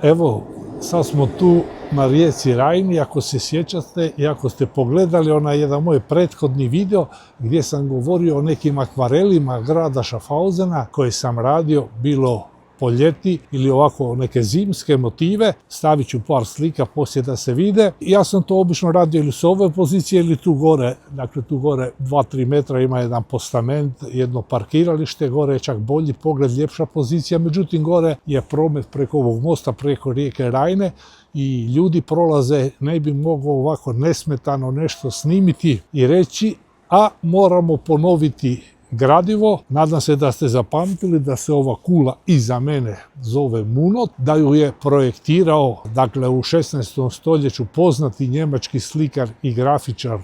Evo, sad smo tu na rijeci Rajni, ako se sjećate i ako ste pogledali onaj jedan moj prethodni video gdje sam govorio o nekim akvarelima grada Schaffhausena koje sam radio, bilo po ljeti ili ovako neke zimske motive. Stavit ću par slika poslije da se vide. Ja sam to obično radio ili s ove pozicije ili tu gore. Dakle, tu gore 2-3 metra ima jedan postament, jedno parkiralište, gore je čak bolji pogled, ljepša pozicija. Međutim, gore je promet preko ovog mosta, preko rijeke Rajne i ljudi prolaze, ne bi mogao ovako nesmetano nešto snimiti i reći, a moramo ponoviti gradivo. Nadam se da ste zapamtili da se ova kula iza mene zove Munot, da ju je projektirao, dakle, u 16. stoljeću poznati njemački slikar i grafičar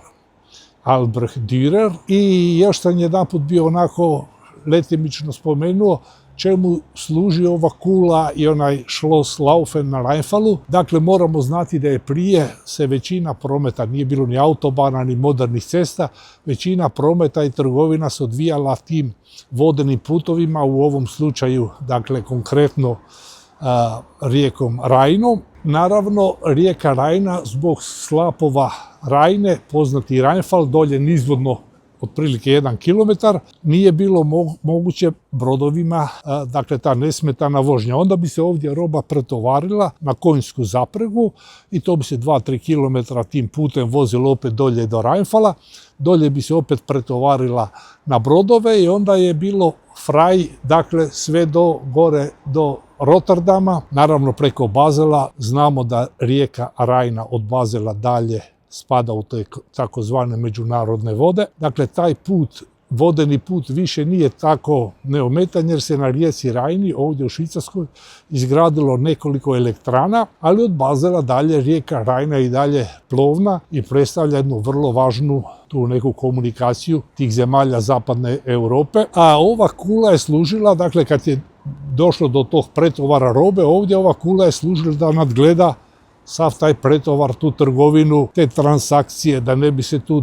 Albrecht Dürer. I još sam jedanput bio onako letimično spomenuo čemu služi ova kula i onaj Schlosslaufen na Rheinfallu. Dakle, moramo znati da je prije se većina prometa, nije bilo ni autobana, ni modernih cesta, većina prometa i trgovina se odvijala tim vodenim putovima, u ovom slučaju, dakle, konkretno rijekom Rajnom. Naravno, rijeka Rajna zbog slapova Rajne, poznati Rheinfall, dolje nizvodno otprilike 1 kilometar, nije bilo moguće brodovima, dakle, ta nesmetana vožnja. Onda bi se ovdje roba pretovarila na konjsku zapregu i to bi se 2-3 kilometra tim putem vozilo opet dolje do Rheinfalla. Dolje bi se opet pretovarila na brodove i onda je bilo fraj, dakle, sve do gore do Rotterdama, naravno preko Basela. Znamo da rijeka Rajna od Basela dalje spada u te takozvane međunarodne vode. Dakle, taj put, vodeni put, više nije tako neometan jer se na rijeci Rajni, ovdje u Švicarskoj, izgradilo nekoliko elektrana, ali od Basela dalje rijeka Rajna i dalje plovna i predstavlja jednu vrlo važnu tu neku komunikaciju tih zemalja zapadne Europe. A ova kula je služila, dakle, kad je došlo do tog pretovara robe, ovdje ova kula je služila da nadgleda sav taj pretovar, tu trgovinu, te transakcije, da ne bi se tu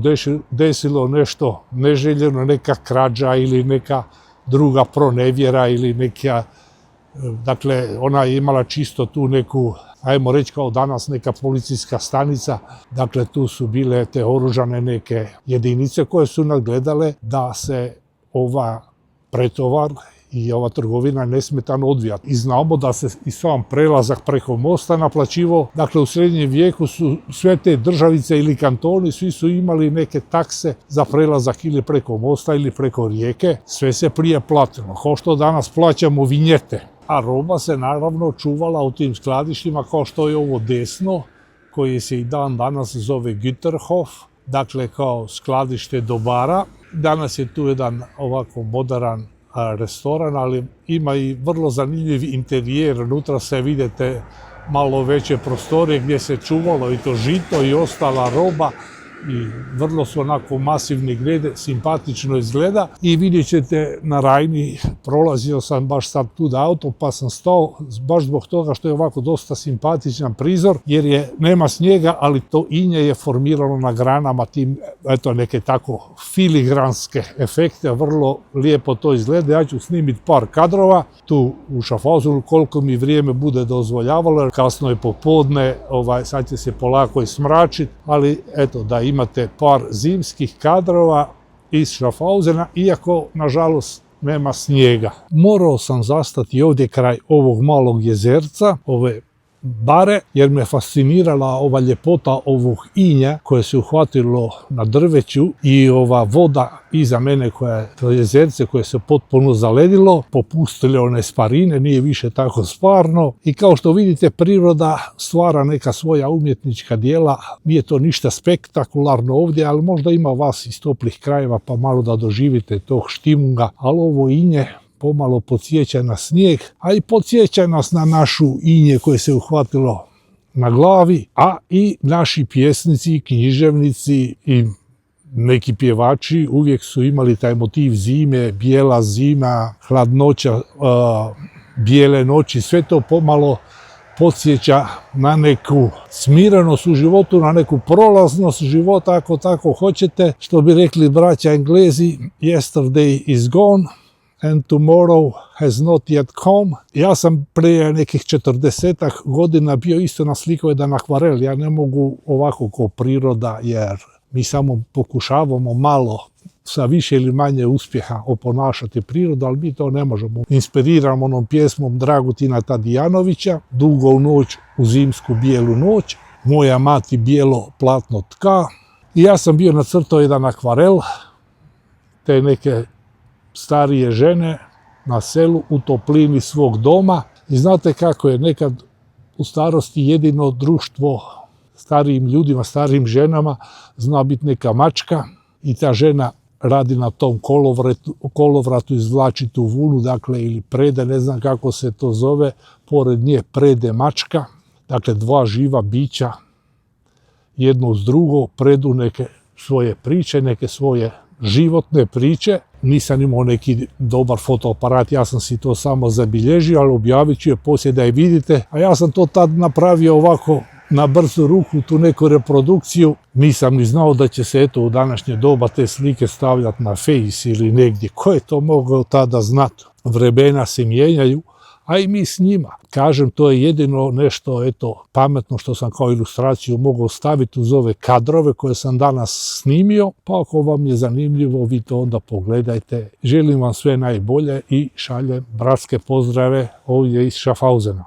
desilo nešto neželjeno, neka krađa ili neka druga pronevjera ili neka, dakle, ona je imala čisto tu neku, ajmo reći kao danas, neka policijska stanica, dakle, tu su bile te oružane neke jedinice koje su nadgledale da se ova pretovar i ova trgovina nesmetano odvija. I znamo da se i sam prelazak preko mosta naplaćivao. Dakle, u srednjem vijeku su sve te državice ili kantoni, svi su imali neke takse za prelazak ili preko mosta ili preko rijeke. Sve se prije platilo, kao što danas plaćamo vinjete. A roba se naravno čuvala u tim skladištima, kao što je ovo desno, koje se i dan danas zove Güterhof, dakle kao skladište dobara. Danas je tu jedan ovako moderan restoran, ali ima i vrlo zanimljiv interijer. Unutra se vidite malo veće prostorije gdje se čuvalo i to žito i ostala roba i vrlo su onako masivni glede, simpatično izgleda. I vidjet ćete na Rajni, prolazio sam baš sad tu da auto pa sam stao baš zbog toga što je ovako dosta simpatičan prizor jer nema snijega, ali to inje je formirano na granama tim, eto, neke tako filigranske efekte, vrlo lijepo to izgleda. Ja ću snimiti par kadrova tu u Schaffhausenu koliko mi vrijeme bude dozvoljavalo, jer kasno je popodne, sad će se polako i smračiti, ali eto, da imate par zimskih kadrova iz Schaffhausena, iako, nažalost, nema snijega. Morao sam zastati ovdje kraj ovog malog jezerca, ove bare, jer me fascinirala ova ljepota ovog inja koje se uhvatilo na drveću i ova voda iza mene, to jezerce koje se potpuno zaledilo, popustile one sparine, nije više tako sparno. I kao što vidite, priroda stvara neka svoja umjetnička djela. Nije to ništa spektakularno ovdje, ali možda ima vas iz toplih krajeva pa malo da doživite tog štimunga. Ali ovo inje pomalo podsjeća na snijeg, a i podsjeća nas na našu inje koje se uhvatilo na glavi, a i naši pjesnici, književnici i neki pjevači uvijek su imali taj motiv zime, bijela zima, hladnoća, bijele noći, sve to pomalo podsjeća na neku smirenost u životu, na neku prolaznost života, ako tako hoćete. Što bi rekli braća Englezi, yesterday is gone, and tomorrow has not yet come. Ja sam prije nekih 40 godina bio isto naslikao jedan akvarel. Ja ne mogu ovako kao priroda, jer mi samo pokušavamo malo sa više ili manje uspjeha oponašati prirodu, ali mi to ne možemo. Inspiriram onom pjesmom Dragutina Tadijanovića, Dugo u noć u zimsku bijelu noć, moja mati bijelo platno tka. I ja sam bio nacrtao jedan akvarel te neke starije žene na selu u toplini svog doma. I znate kako je nekad u starosti jedino društvo starijim ljudima, starijim ženama zna biti neka mačka i ta žena radi na tom kolovratu, izvlači tu vunu, dakle, ili prede, ne znam kako se to zove, pored nje prede mačka, dakle, dva živa bića, jedno uz drugo, predu neke svoje priče, neke svoje životne priče. Nisam imao neki dobar fotoaparat, ja sam si to samo zabilježio, ali objavit ću je poslije da je vidite. A ja sam to tad napravio ovako na brzu ruku, tu neku reprodukciju. Nisam ni znao da će se eto u današnje doba te slike stavljati na Face ili negdje. Ko je to mogao tada znati? Vremena se mijenjaju, a i mi s njima. Kažem, to je jedino nešto eto pametno što sam kao ilustraciju mogao staviti uz ove kadrove koje sam danas snimio. Pa ako vam je zanimljivo, vi to onda pogledajte. Želim vam sve najbolje i šaljem bratske pozdrave ovdje iz Schaffhausena.